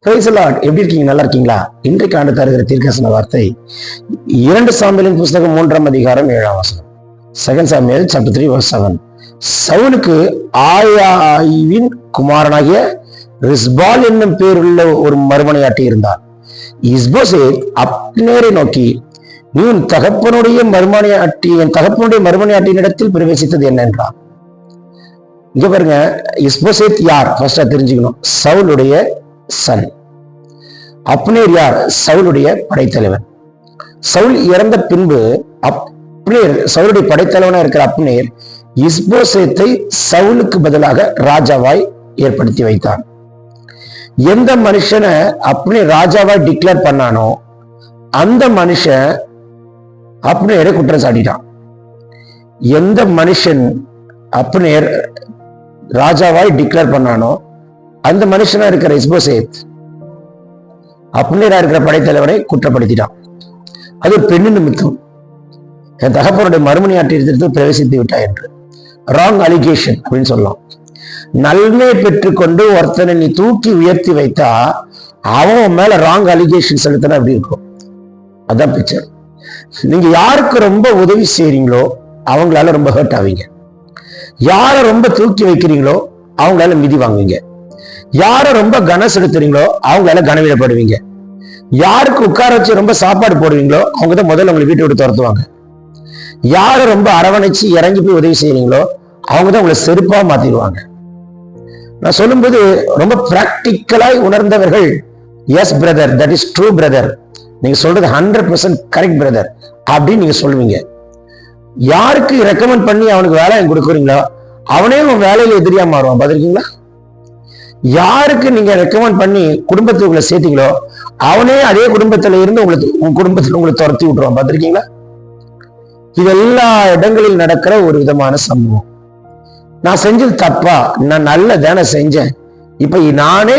Praise the Lord. எப்படி இருக்கீங்க? நல்லா இருக்கீங்களா? இன்றைக்கு ஆண்டு தருகிற தீர்க்கதரிசன வார்த்தை 2 சாமுவேலின் புஸ்தகம் 3ஆம் அதிகாரம் 7ஆம் வசனம். 2 சாமுவேல் chapter 3 verse 7. சவுலுக்கு ஆயாவின் குமாரனாகிய ரிஸ்பால் என்னும் பேருள்ள ஒரு மறுமனையாட்டி இருந்தார். இஸ்போசேத் அப்னேரை நோக்கி, நீ உன் தகப்பனுடைய மறுமனையாட்டியின் இடத்தில் பிரவேசித்தது என்ன என்றார். இங்க பாருங்க, இஸ்போசேத் யார் ஃபர்ஸ்டா தெரிஞ்சுக்கணும். சவுலுடைய சன். அப்னேர் யார்? சவுலுடைய படைத்தலைவன். சவுல் இறந்த பின்பு சவுலுடைய படைத்தலைவனா இருக்கிற அப்னேர் இஸ்போசேத்தை சவுலுக்கு பதிலாக ராஜாவாய் ஏற்படுத்தி வைத்தான். எந்த மனுஷனை அப்னேர் ராஜாவாய் டிக்ளேர் பண்ணானோ அந்த மனுஷன் அப்னேரை குற்றம் சாட்டிட்டான். எந்த மனுஷன் அப்னேர் ராஜாவாய் டிக்ளேர் பண்ணானோ அந்த மனுஷனா இருக்கிற இஸ்போசேத் அப்னேரா இருக்கிற படைத்தலைவரை குற்றப்படுத்திட்டான். அது பெண்ணு நிமித்தம் என் தகப்பனுடைய மறுமனையாட்டிற்கு பிரவேசித்து விட்டாய் என்று ராங் அலிகேஷன் அப்படின்னு சொல்லலாம். நன்மை பெற்றுக்கொண்டு ஒருத்தனை நீ தூக்கி உயர்த்தி வைத்தா அவன் மேல ராங் அலிகேஷன் செலுத்தினா அப்படி இருக்கும். அதான் பிக்சர். நீங்க யாருக்கு ரொம்ப உதவி செய்றீங்களோ அவங்களால ரொம்ப ஹர்ட் ஆவீங்க. யார ரொம்ப தூக்கி வைக்கிறீங்களோ அவங்களால மிதி வாங்குவீங்க. யார ரொம்ப கனம் செலுத்துறீங்களோ அவங்களால கனவிடப்படுவீங்க. யாருக்கு உட்கார வச்சு ரொம்ப சாப்பாடு போடுவீங்களோ அவங்க தான் முதல்ல உங்களை வீட்டை விட்டு துரத்துவாங்க. யார ரொம்ப அரவணைச்சு இறங்கி போய் உதவி செய்யறீங்களோ அவங்க தான் உங்களை செருப்பா மாத்திடுவாங்க. நான் சொல்லும்போது ரொம்ப பிராக்டிக்கலாய் உணர்ந்தவர்கள், yes brother, that is true brother, நீங்க சொல்றது 100% கரெக்ட் பிரதர் அப்படின்னு நீங்க சொல்லுவீங்க. யாருக்கு ரெக்கமெண்ட் பண்ணி அவனுக்கு வேலை கொடுக்குறீங்களோ அவனே உன் வேலையில எதிரியா மாறுவான். பாத்திருக்கீங்களா? யாருக்கு நீங்க ரெக்கமெண்ட் பண்ணி குடும்பத்துக்குள்ள சேர்த்தீங்களோ அவனே அதே குடும்பத்துல இருந்து உங்க குடும்பத்துல உங்களை துரத்தி விட்டுருவான். பாத்திருக்கீங்களா? இது எல்லா இடங்களில் நடக்கிற ஒரு விதமான சம்பவம். நான் செஞ்சது தப்பா? நான் நல்ல தானே செஞ்சேன். இப்ப நானே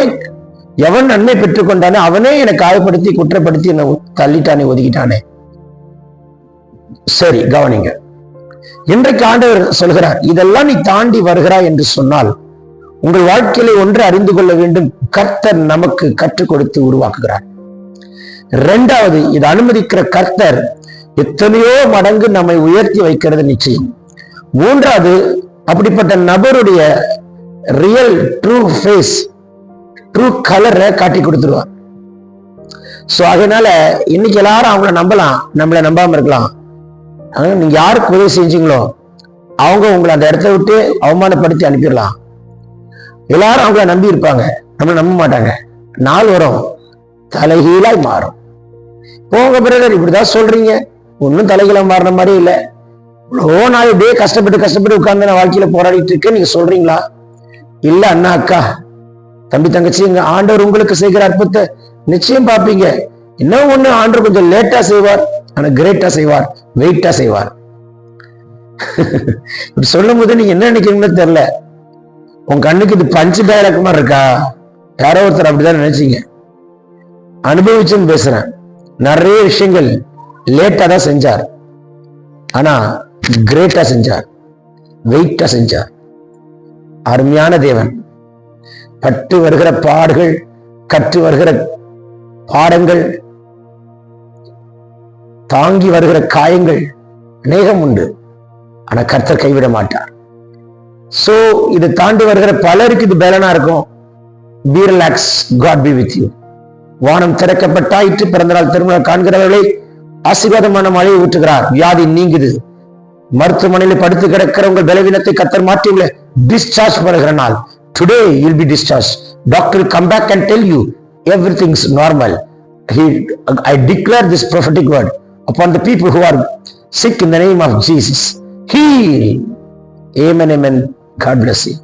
எவன் நன்மை பெற்றுக்கொண்டானே அவனே என்னை காயப்படுத்தி குற்றப்படுத்தி என்னை தள்ளிட்டானே, ஒதுக்கிட்டானே. சரி, கவனிங்க. இன்றைக்கு ஆண்டவர் சொல்கிறார், இதெல்லாம் நீ தாண்டி வருகிறாய் என்று சொன்னால் உங்கள் வாழ்க்கையில ஒன்று அறிந்து கொள்ள வேண்டும், கர்த்தர் நமக்கு கற்றுக் கொடுத்து உருவாக்குகிறார். இரண்டாவது, இது அனுமதிக்கிற கர்த்தர் எத்தனையோ மடங்கு நம்மை உயர்த்தி வைக்கிறது நிச்சயம். மூன்றாவது, அப்படிப்பட்ட நபருடைய ரியல் ட்ரூ ஃபேஸ், ட்ரூ கலரை காட்டி கொடுத்துருவார். சோ அதனால இன்னைக்கு எல்லாரும் அவங்கள நம்பலாம், நம்மளை நம்பாம இருக்கலாம். நீங்க யாருக்கு உதவி செஞ்சீங்களோ அவங்க உங்களை அந்த இடத்த விட்டு அவமானப்படுத்தி அனுப்பிடலாம். எல்லாரும் அவங்கள நம்பி இருப்பாங்க, நம்மள நம்ப மாட்டாங்க. நாள் வரும் தலைகீழாய் மாறும். போங்க பிரதர், இப்படிதான் சொல்றீங்க, ஒன்னும் தலைகீழா மாறின மாதிரி இல்லை. இவ்வளோ நாள் இப்படியே கஷ்டப்பட்டு உட்கார்ந்து நான் வாழ்க்கையில போராடிட்டு இருக்கேன் நீங்க சொல்றீங்களா? இல்ல அண்ணா, அக்கா, தம்பி, தங்கச்சி, எங்க ஆண்டவர் உங்களுக்கு செய்கிற அற்புதத்தை நிச்சயம் பார்ப்பீங்க. இன்னும் ஒண்ணு, ஆண்டவர் கொஞ்சம் லேட்டா செய்வார், ஆனா கிரேட்டா செய்வார், வெயிட்டா செய்வார். இப்படி சொல்லும் போது நீங்க என்ன நினைக்கிறீங்கன்னு தெரியல. உங்க கண்ணுக்கு இது பஞ்சு டைலாக் மாதிரி இருக்கா? யாரோ ஒருத்தர் அப்படிதான் நினைச்சீங்க. அனுபவிச்சுன்னு பேசுறேன். நிறைய விஷயங்கள் லேட்டா தான் செஞ்சார், ஆனா கிரேட்டா செஞ்சார், வெயிட்டா செஞ்சார். அருமையான தேவன். பட்டு வருகிற பாடுகள், கற்று வருகிற பாடங்கள், தாங்கி வருகிற காயங்கள் அநேகம் உண்டு. ஆனா கர்த்தர் கைவிட மாட்டார். சோ இதை தாண்டி வருகிற பலருக்கு இது பலனா இருக்கும். Be relaxed, God be with you. வானம் திறக்கப்பட்டாயிற்று, பிறந்தநாள் திருமணம் காண்கிறவர்களை ஆசீர்வாதமான மழையை ஊற்றுகிறார். வியாதி நீங்குது. மருத்துவமனையில படுத்து கிடக்கிற உங்கள் பலவீனத்தை கர்த்தர் மாற்றி உங்களை டிஸ்சார்ஜ் பண்ணுகிற நாள். Today you'll be discharged. Doctor will come back and tell you everything's normal. I declare this prophetic word upon the people who are sick in the name of Jesus. Heal. Amen, amen. God bless you.